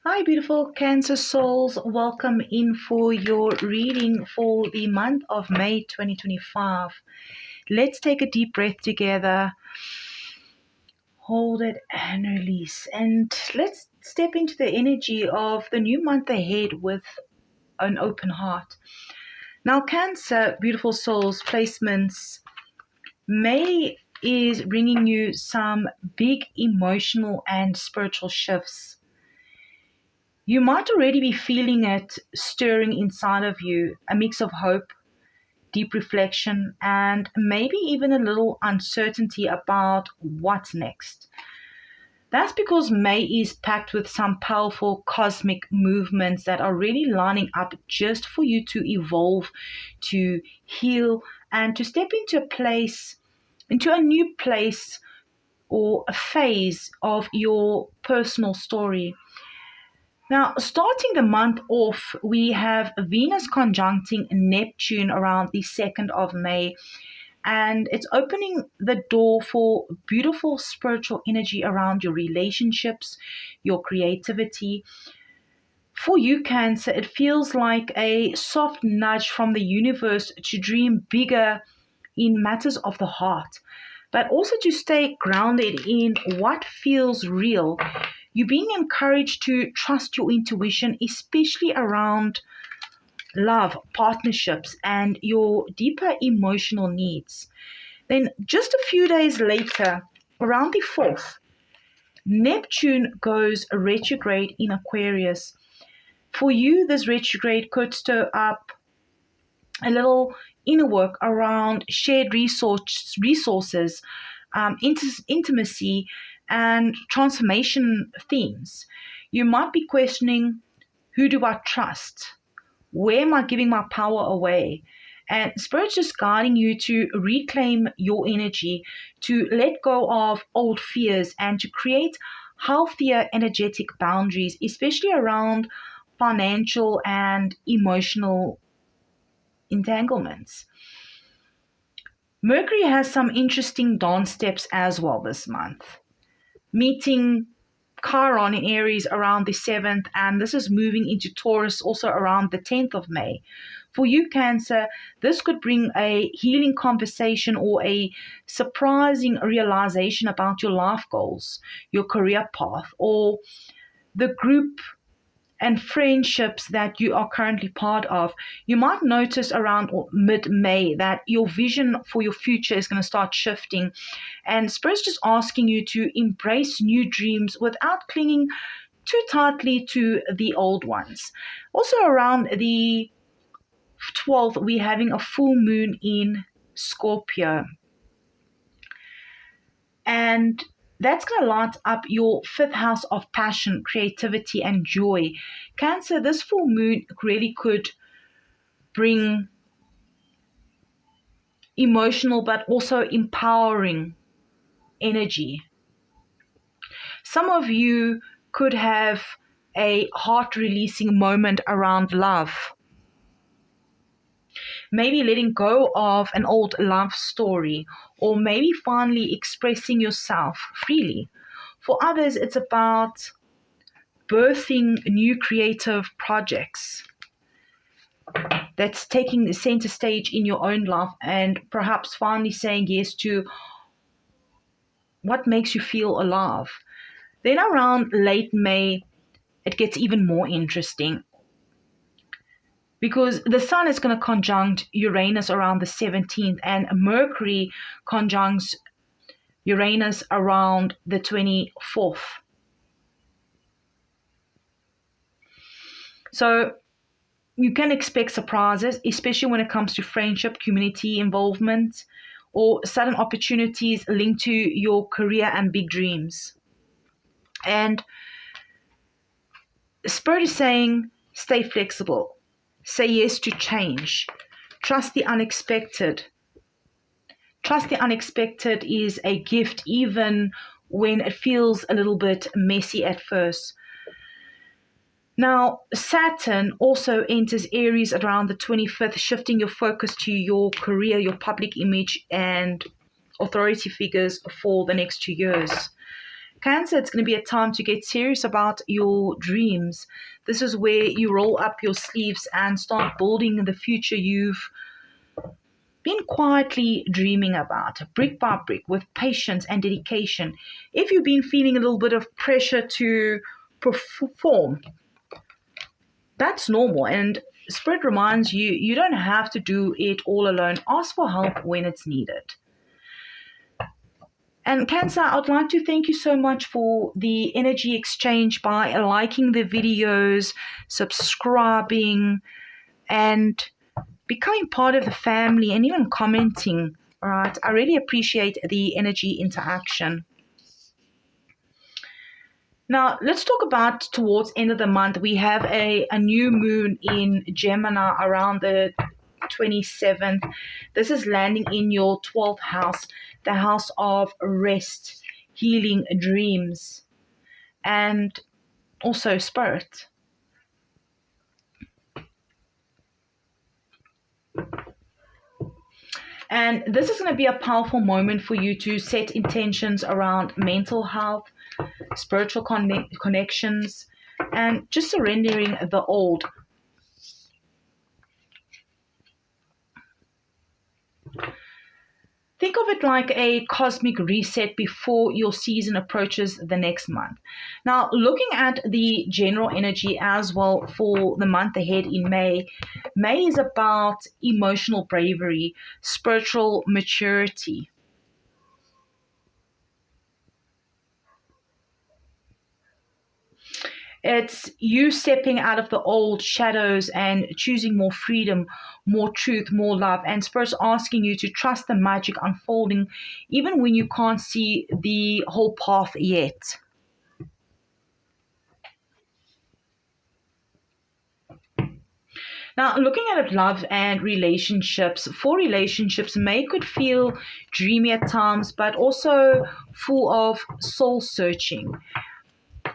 Hi, beautiful Cancer souls. Welcome in for your reading for the month of May 2025. Let's take a deep breath together, hold it, and release. And let's step into the energy of the new month ahead with an open heart. Now, Cancer, beautiful souls, placements, May is bringing you some big emotional and spiritual shifts. You might already be feeling it stirring inside of you, a mix of hope, deep reflection, and maybe even a little uncertainty about what's next. That's because May is packed with some powerful cosmic movements that are really lining up just for you to evolve, to heal, and to step into a new place or a phase of your personal story. Now, starting the month off, we have Venus conjuncting Neptune around the 2nd of May, and it's opening the door for beautiful spiritual energy around your relationships, your creativity. For you, Cancer, it feels like a soft nudge from the universe to dream bigger in matters of the heart, but also to stay grounded in what feels real. You're being encouraged to trust your intuition, especially around love, partnerships, and your deeper emotional needs. Then, just a few days later, around the 4th, Neptune goes retrograde in Aquarius. For you, this retrograde could stir up a little inner work around shared resources, intimacy, and transformation themes. You might be questioning, who do I trust? Where am I giving my power away? And Spirit's just guiding you to reclaim your energy, to let go of old fears, and to create healthier energetic boundaries, especially around financial and emotional entanglements. Mercury has some interesting dance steps as well this month, meeting Chiron in Aries around the 7th, and this is moving into Taurus also around the 10th of May. For you, Cancer, this could bring a healing conversation or a surprising realization about your life goals, your career path, or the group and friendships that you are currently part of. You might notice around mid-May that your vision for your future is going to start shifting, and Spirit's just asking you to embrace new dreams without clinging too tightly to the old ones. Also around the 12th, we're having a full moon in Scorpio, and that's going to light up your 5th house of passion, creativity, and joy. Cancer, this full moon really could bring emotional but also empowering energy. Some of you could have a heart releasing moment around love. Maybe letting go of an old love story, or maybe finally expressing yourself freely. For others, it's about birthing new creative projects that's taking the center stage in your own life, and perhaps finally saying yes to what makes you feel alive. Then around late May, it gets even more interesting because the Sun is going to conjunct Uranus around the 17th, and Mercury conjuncts Uranus around the 24th. So you can expect surprises, especially when it comes to friendship, community involvement, or sudden opportunities linked to your career and big dreams. And Spirit is saying, stay flexible, say yes to change, trust the unexpected. Trust the unexpected is a gift, even when it feels a little bit messy at first. Now, Saturn also enters Aries around the 25th, shifting your focus to your career, your public image, and authority figures for the next 2 years. Cancer, it's going to be a time to get serious about your dreams. This is where you roll up your sleeves and start building the future you've been quietly dreaming about, brick by brick, with patience and dedication. If you've been feeling a little bit of pressure to perform, that's normal. And Spirit reminds you, you don't have to do it all alone. Ask for help when it's needed. And Cancer, I would like to thank you so much for the energy exchange by liking the videos, subscribing, and becoming part of the family, and even commenting. All right, I really appreciate the energy interaction. Now, let's talk about towards end of the month. We have a new moon in Gemini around the 27th. This is landing in your 12th house, the house of rest, healing, dreams, and also spirit. And this is going to be a powerful moment for you to set intentions around mental health, spiritual connections, and just surrendering the old. Think of it like a cosmic reset before your season approaches the next month. Now, looking at the general energy as well for the month ahead in May, May is about emotional bravery, spiritual maturity. It's you stepping out of the old shadows and choosing more freedom, more truth, more love. And Spirit's asking you to trust the magic unfolding even when you can't see the whole path yet. Now, looking at love and relationships, for relationships, May could feel dreamy at times, but also full of soul searching.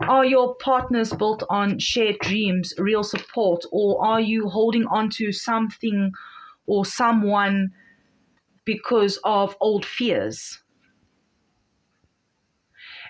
Are your partners built on shared dreams, real support, or are you holding on to something or someone because of old fears?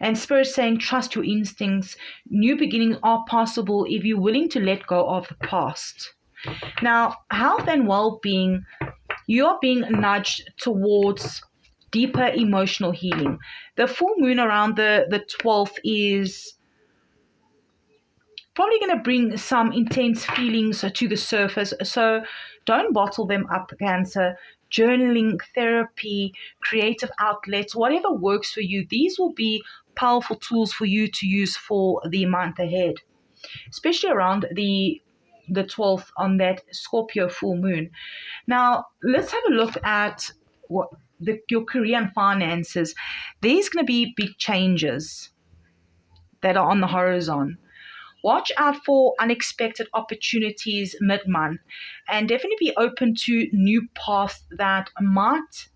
And Spirit saying, trust your instincts. New beginnings are possible if you're willing to let go of the past. Now, health and well being, you are being nudged towards deeper emotional healing. The full moon around the 12th is probably going to bring some intense feelings to the surface. So don't bottle them up, Cancer. Journaling, therapy, creative outlets, whatever works for you, these will be powerful tools for you to use for the month ahead, especially around the 12th on that Scorpio full moon. Now, let's have a look at your career and finances. There's going to be big changes that are on the horizon. Watch out for unexpected opportunities mid-month, and definitely be open to new paths that might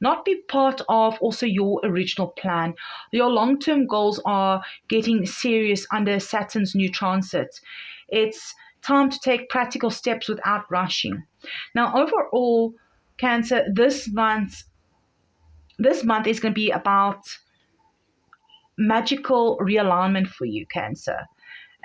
not be part of also your original plan. Your long-term goals are getting serious under Saturn's new transit. It's time to take practical steps without rushing. Now, overall, Cancer, this month is going to be about magical realignment for you, Cancer.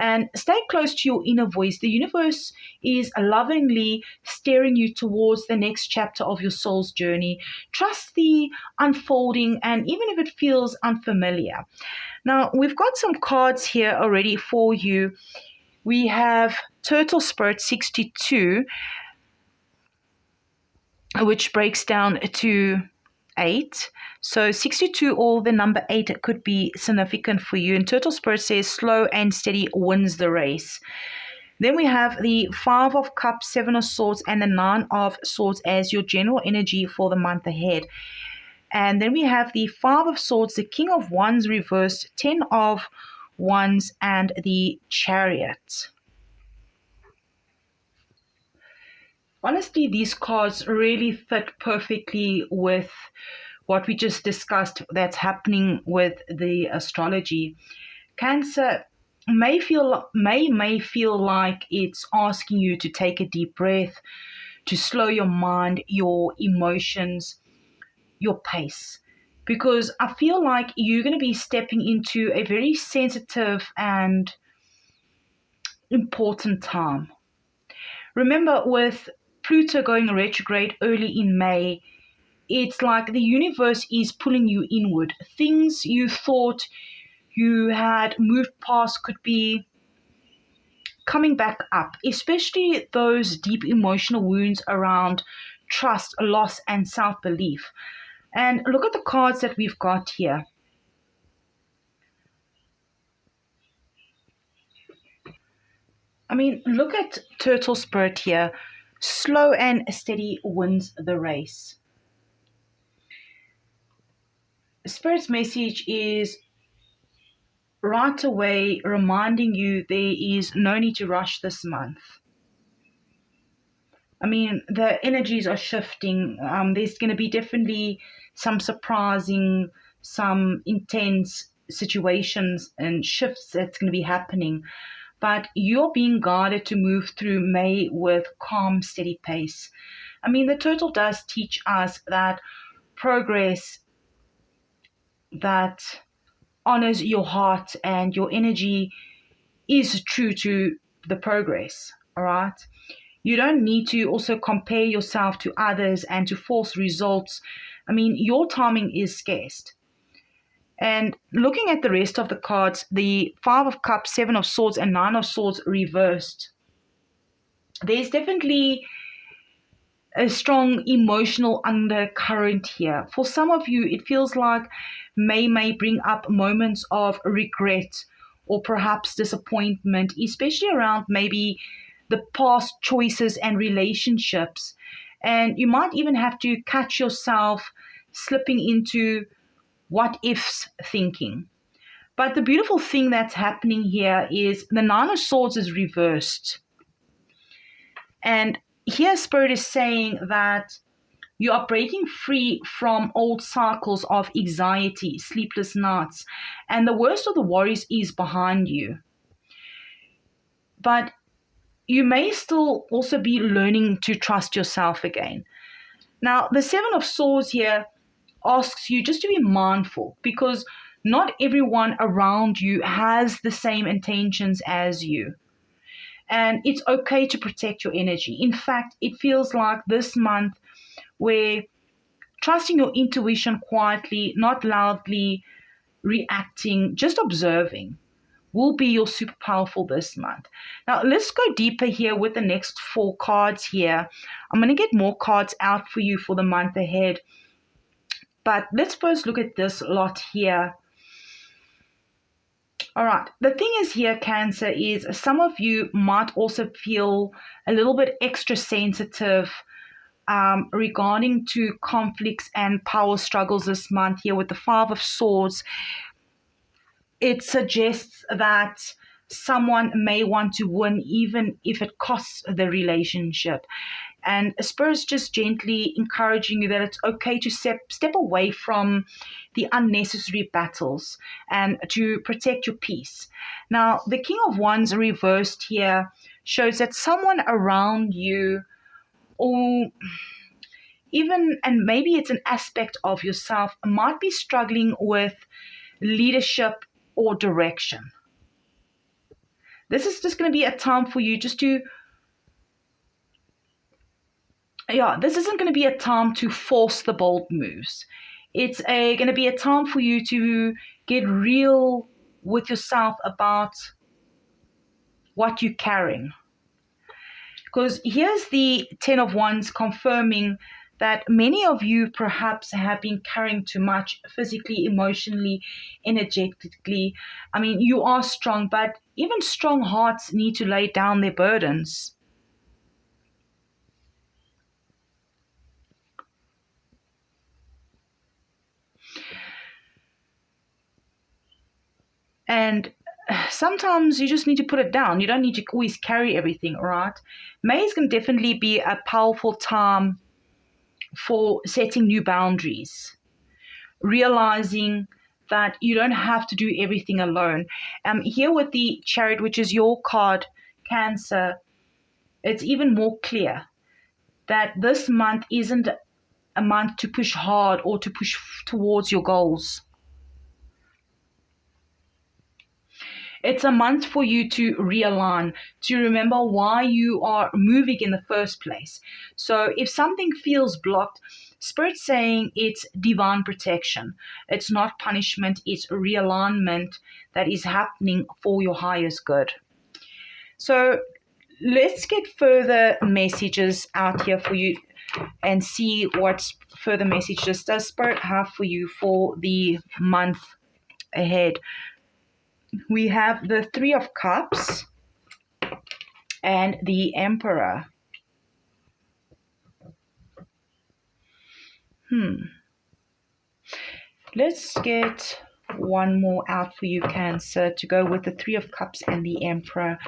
And stay close to your inner voice. The universe is lovingly steering you towards the next chapter of your soul's journey. Trust the unfolding, and even if it feels unfamiliar. Now, we've got some cards here already for you. We have Turtle Spirit 62, which breaks down to 8. So 62 or the number 8 could be significant for you. And Turtle Spirit says slow and steady wins the race. Then we have the 5 of Cups, 7 of Swords, and the 9 of Swords as your general energy for the month ahead. And then we have the 5 of Swords, the King of Wands reversed, 10 of Wands, and the Chariot. Honestly, these cards really fit perfectly with what we just discussed that's happening with the astrology. Cancer may feel like it's asking you to take a deep breath, to slow your mind, your emotions, your pace. because I feel like you're going to be stepping into a very sensitive and important time. Remember, with Pluto going retrograde early in May, it's like the universe is pulling you inward. Things you thought you had moved past could be coming back up, especially those deep emotional wounds around trust, loss, and self belief. And look at the cards that we've got here. I mean, look at Turtle Spirit here. Slow and steady wins the race. Spirit's message is right away reminding you there is no need to rush this month. I mean, the energies are shifting. There's going to be definitely some surprising, some intense situations and shifts that's going to be happening. But you're being guided to move through May with calm, steady pace. I mean, the turtle does teach us that progress that honors your heart and your energy is true to the progress. All right. You don't need to also compare yourself to others and to force results. I mean, your timing is scarce. And looking at the rest of the cards, the Five of Cups, Seven of Swords, and Nine of Swords reversed, there's definitely a strong emotional undercurrent here. For some of you, it feels like may bring up moments of regret or perhaps disappointment, especially around maybe the past choices and relationships. And you might even have to catch yourself slipping into what ifs thinking. But the beautiful thing that's happening here is the Nine of Swords is reversed. And here, Spirit is saying that you are breaking free from old cycles of anxiety, sleepless nights, and the worst of the worries is behind you. But you may still also be learning to trust yourself again. Now, the Seven of Swords here asks you just to be mindful because not everyone around you has the same intentions as you. And it's okay to protect your energy. In fact, it feels like this month where trusting your intuition quietly, not loudly reacting, just observing, will be your super powerful this month. Now, let's go deeper here with the next four cards here. I'm going to get more cards out for you for the month ahead. But let's first look at this lot here. All right. The thing is here, Cancer, is some of you might also feel a little bit extra sensitive regarding to conflicts and power struggles this month here with the Five of Swords. It suggests that someone may want to win even if it costs the relationship. And Spirit's just gently encouraging you that it's okay to step away from the unnecessary battles and to protect your peace. Now, the King of Wands reversed here shows that someone around you, or even, and maybe it's an aspect of yourself, might be struggling with leadership or direction. This is just going to be a time for you just to, this isn't going to be a time to force the bold moves. It's going to be a time for you to get real with yourself about what you're carrying. Because here's the Ten of Wands confirming that many of you perhaps have been carrying too much physically, emotionally, energetically. I mean, you are strong, but even strong hearts need to lay down their burdens. And sometimes you just need to put it down. You don't need to always carry everything, all right? May is going to definitely be a powerful time for setting new boundaries, realizing that you don't have to do everything alone. Here with the Chariot, which is your card, Cancer, it's even more clear that this month isn't a month to push hard or to push towards your goals. It's a month for you to realign, to remember why you are moving in the first place. So if something feels blocked, Spirit's saying it's divine protection. It's not punishment, it's realignment that is happening for your highest good. So let's get further messages out here for you and see what further messages does Spirit have for you for the month ahead. We have the Three of Cups and the Emperor. Let's get one more out for you, Cancer, to go with the Three of Cups and the Emperor.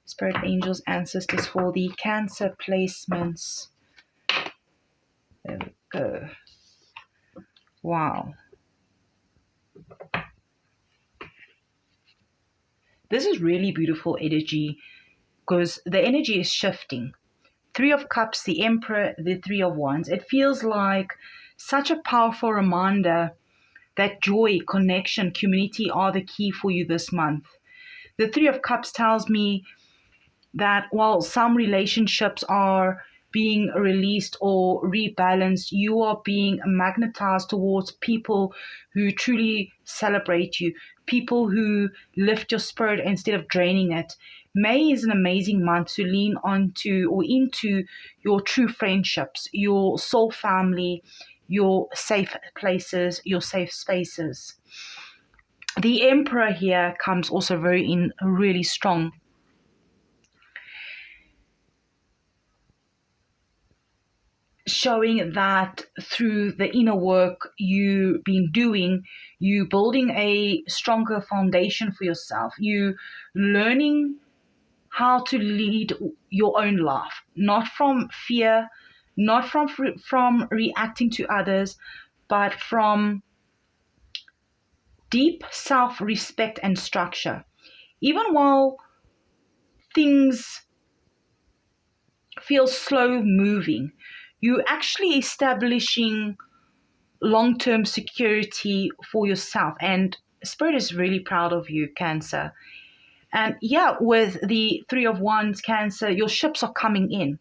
Spirit, angels, ancestors for the Cancer placements. There we go. Wow. This is really beautiful energy because the energy is shifting. Three of Cups, the Emperor, the Three of Wands. It feels like such a powerful reminder that joy, connection, community are the key for you this month. The Three of Cups tells me that while some relationships are being released or rebalanced, you are being magnetized towards people who truly celebrate you, people who lift your spirit instead of draining it. May is an amazing month to lean onto or into your true friendships, your soul family, your safe places, your safe spaces. The Emperor here comes also really strong. Showing that through the inner work you've been doing, you building a stronger foundation for yourself, you learning how to lead your own life, not from fear, not from reacting to others, but from deep self-respect and structure. Even while things feel slow moving, you actually establishing long-term security for yourself, and Spirit is really proud of you, Cancer. And yeah, with the Three of Wands, Cancer, your ships are coming in.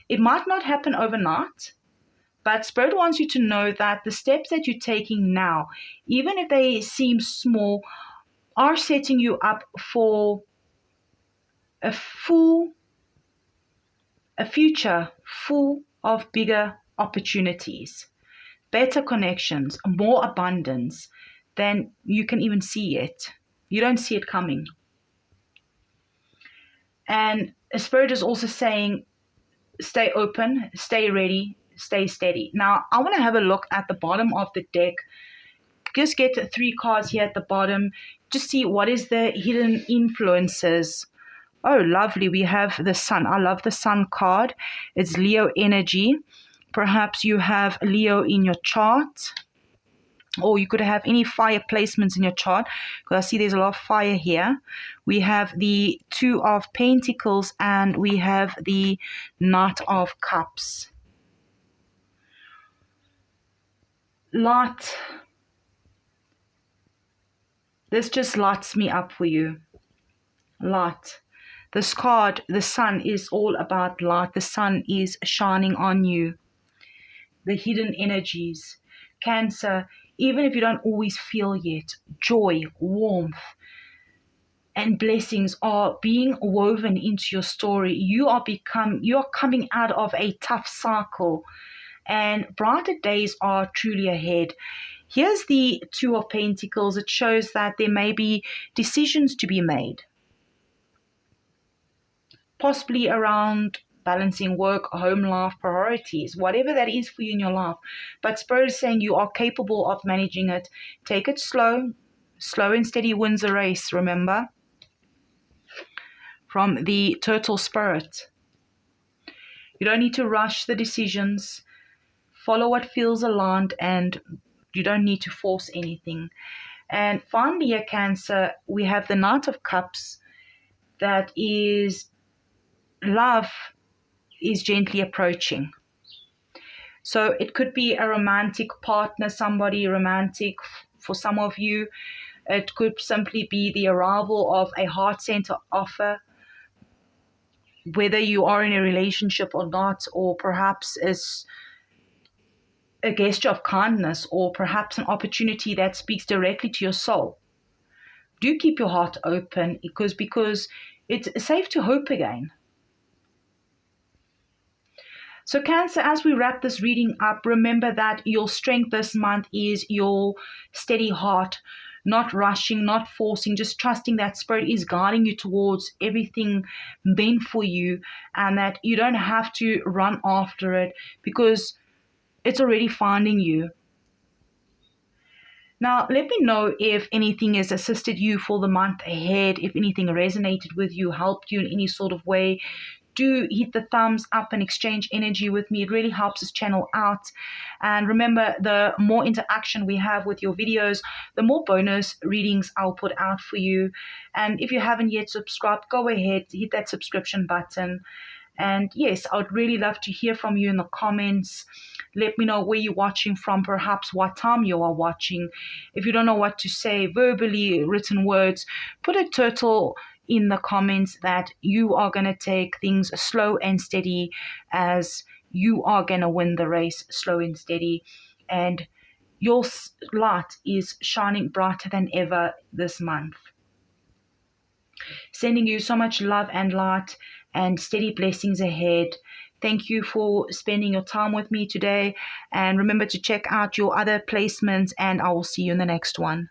It might not happen overnight, but Spirit wants you to know that the steps that you're taking now, even if they seem small, are setting you up for a future full of bigger opportunities, better connections, more abundance than you can even see it. You don't see it coming. And Spirit is also saying, stay open, stay ready, stay steady. Now, I want to have a look at the bottom of the deck. Just get 3 cards here at the bottom. Just see what is the hidden influences. Oh, lovely. We have the Sun. I love the Sun card. It's Leo energy. Perhaps you have Leo in your chart, or you could have any fire placements in your chart, because I see there's a lot of fire here. We have the Two of Pentacles and we have the Knight of Cups. Light. This just lights me up for you. Light. This card, the Sun, is all about light. The Sun is shining on you. The hidden energies. Cancer, even if you don't always feel yet, joy, warmth, and blessings are being woven into your story. You are coming out of a tough cycle, and brighter days are truly ahead. Here's the Two of Pentacles. It shows that there may be decisions to be made, possibly around balancing work, home life, priorities, whatever that is for you in your life. But Spirit is saying you are capable of managing it. Take it slow. Slow and steady wins the race, remember? From the Turtle Spirit. You don't need to rush the decisions. Follow what feels aligned, and you don't need to force anything. And finally, a Cancer, we have the Knight of Cups. That is love is gently approaching. So it could be a romantic partner, somebody romantic for some of you. It could simply be the arrival of a heart center offer, whether you are in a relationship or not, or perhaps is a gesture of kindness, or perhaps an opportunity that speaks directly to your soul. Do keep your heart open because it's safe to hope again. So, Cancer, as we wrap this reading up, remember that your strength this month is your steady heart, not rushing, not forcing, just trusting that Spirit is guiding you towards everything meant for you, and that you don't have to run after it because it's already finding you. Now, let me know if anything has assisted you for the month ahead, if anything resonated with you, helped you in any sort of way. Do hit the thumbs up and exchange energy with me. It really helps this channel out. And remember, the more interaction we have with your videos, the more bonus readings I'll put out for you. And if you haven't yet subscribed, go ahead, hit that subscription button. And yes, I would really love to hear from you in the comments. Let me know where you're watching from, perhaps what time you are watching. If you don't know what to say, verbally, written words, put a turtle in the comments that you are going to take things slow and steady, as you are going to win the race slow and steady. And your light is shining brighter than ever this month. Sending you so much love and light and steady blessings ahead. Thank you for spending your time with me today. And remember to check out your other placements, and I will see you in the next one.